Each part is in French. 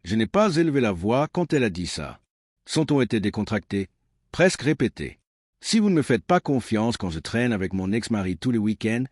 Je n'ai pas élevé la voix quand elle a dit ça. Son ton était décontracté, presque répété. Si vous ne me faites pas confiance quand je traîne avec mon ex-mari tous les week-ends,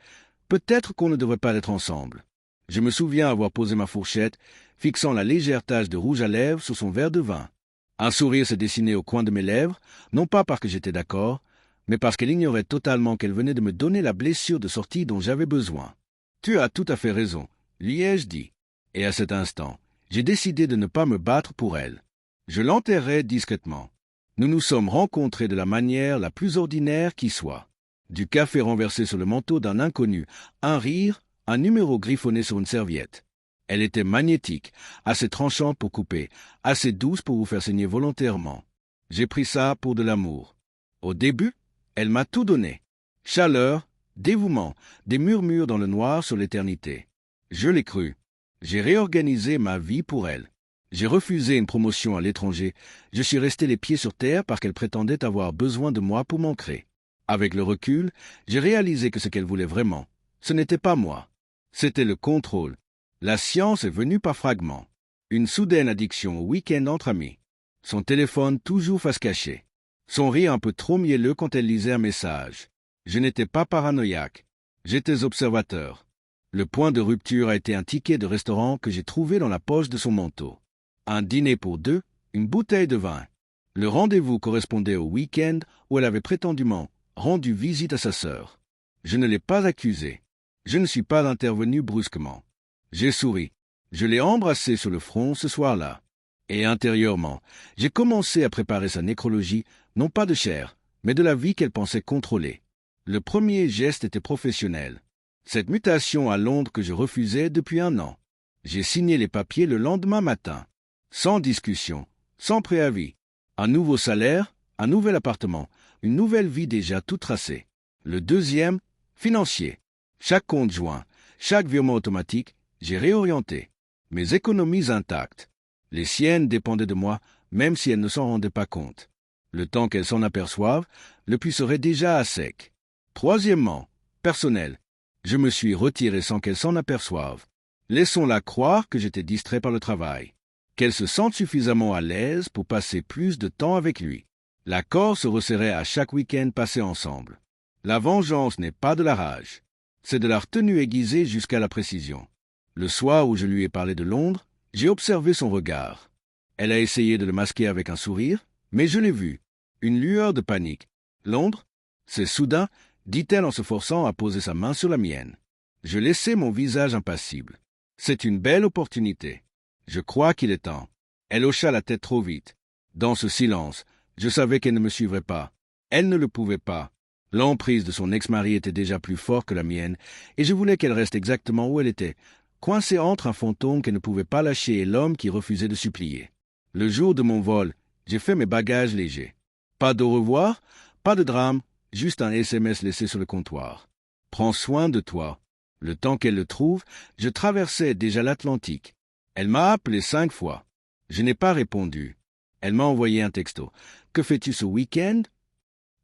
peut-être qu'on ne devrait pas être ensemble. Je me souviens avoir posé ma fourchette, fixant la légère tache de rouge à lèvres sur son verre de vin. Un sourire s'est dessiné au coin de mes lèvres, non pas parce que j'étais d'accord, mais parce qu'elle ignorait totalement qu'elle venait de me donner la blessure de sortie dont j'avais besoin. « Tu as tout à fait raison », lui ai-je dit. Et à cet instant, j'ai décidé de ne pas me battre pour elle. Je l'enterrai discrètement. Nous nous sommes rencontrés de la manière la plus ordinaire qui soit. Du café renversé sur le manteau d'un inconnu, un rire, un numéro griffonné sur une serviette. Elle était magnétique, assez tranchante pour couper, assez douce pour vous faire saigner volontairement. J'ai pris ça pour de l'amour. Au début, elle m'a tout donné. Chaleur, dévouement, des murmures dans le noir sur l'éternité. Je l'ai cru. J'ai réorganisé ma vie pour elle. J'ai refusé une promotion à l'étranger. Je suis resté les pieds sur terre parce qu'elle prétendait avoir besoin de moi pour m'ancrer. Avec le recul, j'ai réalisé que ce qu'elle voulait vraiment, ce n'était pas moi. C'était le contrôle. La science est venue par fragments. Une soudaine addiction au week-end entre amis. Son téléphone toujours face cachée. Son rire un peu trop mielleux quand elle lisait un message. Je n'étais pas paranoïaque. J'étais observateur. Le point de rupture a été un ticket de restaurant que j'ai trouvé dans la poche de son manteau. Un dîner pour deux, une bouteille de vin. Le rendez-vous correspondait au week-end où elle avait prétendument rendu visite à sa sœur. Je ne l'ai pas accusée. Je ne suis pas intervenu brusquement. J'ai souri. Je l'ai embrassée sur le front ce soir-là. Et intérieurement, j'ai commencé à préparer sa nécrologie, non pas de chair, mais de la vie qu'elle pensait contrôler. Le premier geste était professionnel. Cette mutation à Londres que je refusais depuis 1 an. J'ai signé les papiers le lendemain matin. Sans discussion, sans préavis. Un nouveau salaire, un nouvel appartement, une nouvelle vie déjà toute tracée. Le deuxième, financier. Chaque compte joint, chaque virement automatique, j'ai réorienté. Mes économies intactes. Les siennes dépendaient de moi, même si elles ne s'en rendaient pas compte. Le temps qu'elles s'en aperçoivent, le puits serait déjà à sec. Troisièmement, personnel. Je me suis retiré sans qu'elles s'en aperçoivent. Laissons-la croire que j'étais distrait par le travail. Qu'elle se sente suffisamment à l'aise pour passer plus de temps avec lui. L'accord se resserrait à chaque week-end passé ensemble. La vengeance n'est pas de la rage. C'est de la retenue aiguisée jusqu'à la précision. Le soir où je lui ai parlé de Londres, j'ai observé son regard. Elle a essayé de le masquer avec un sourire, mais je l'ai vu. Une lueur de panique. Londres? C'est soudain, dit-elle en se forçant à poser sa main sur la mienne. Je laissai mon visage impassible. C'est une belle opportunité. Je crois qu'il est temps. Elle hocha la tête trop vite. Dans ce silence, je savais qu'elle ne me suivrait pas. Elle ne le pouvait pas. L'emprise de son ex-mari était déjà plus forte que la mienne, et je voulais qu'elle reste exactement où elle était, coincée entre un fantôme qu'elle ne pouvait pas lâcher et l'homme qui refusait de supplier. Le jour de mon vol, j'ai fait mes bagages légers. Pas d'au revoir, pas de drame, juste un SMS laissé sur le comptoir. Prends soin de toi. Le temps qu'elle le trouve, je traversais déjà l'Atlantique. Elle m'a appelé 5 fois. Je n'ai pas répondu. Elle m'a envoyé un texto. « Que fais-tu ce week-end »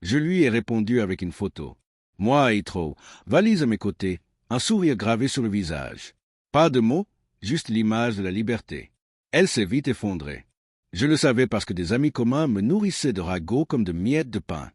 Je lui ai répondu avec une photo. Moi à Heathrow, valise à mes côtés, un sourire gravé sur le visage. Pas de mots, juste l'image de la liberté. Elle s'est vite effondrée. Je le savais parce que des amis communs me nourrissaient de ragots comme de miettes de pain.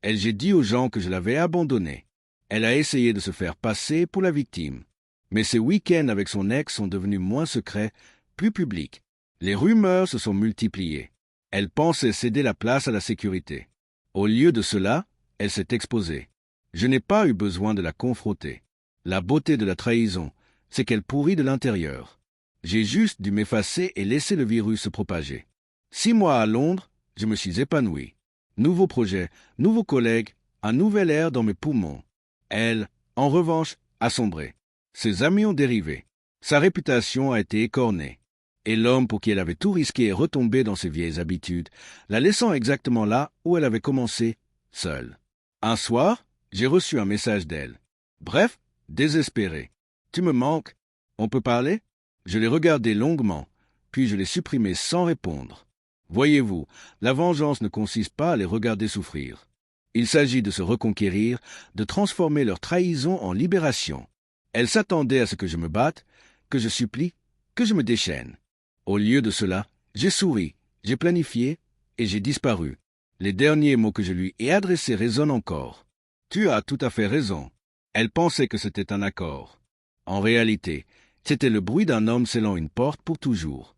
J'ai dit aux gens que je l'avais abandonnée. Elle a essayé de se faire passer pour la victime. Mais ses week-ends avec son ex sont devenus moins secrets, plus publics. Les rumeurs se sont multipliées. Elle pensait céder la place à la sécurité. Au lieu de cela, elle s'est exposée. Je n'ai pas eu besoin de la confronter. La beauté de la trahison, c'est qu'elle pourrit de l'intérieur. J'ai juste dû m'effacer et laisser le virus se propager. 6 mois à Londres, je me suis épanoui. Nouveau projet, nouveaux collègues, un nouvel air dans mes poumons. Elle, en revanche, a sombré. Ses amis ont dérivé. Sa réputation a été écornée. Et l'homme pour qui elle avait tout risqué est retombé dans ses vieilles habitudes, la laissant exactement là où elle avait commencé, seule. Un soir, j'ai reçu un message d'elle. Bref, désespéré. « Tu me manques. On peut parler ?» Je l'ai regardé longuement, puis je l'ai supprimé sans répondre. Voyez-vous, la vengeance ne consiste pas à les regarder souffrir. Il s'agit de se reconquérir, de transformer leur trahison en libération. Elle s'attendait à ce que je me batte, que je supplie, que je me déchaîne. Au lieu de cela, j'ai souri, j'ai planifié, et j'ai disparu. Les derniers mots que je lui ai adressés résonnent encore. Tu as tout à fait raison. Elle pensait que c'était un accord. En réalité, c'était le bruit d'un homme scellant une porte pour toujours.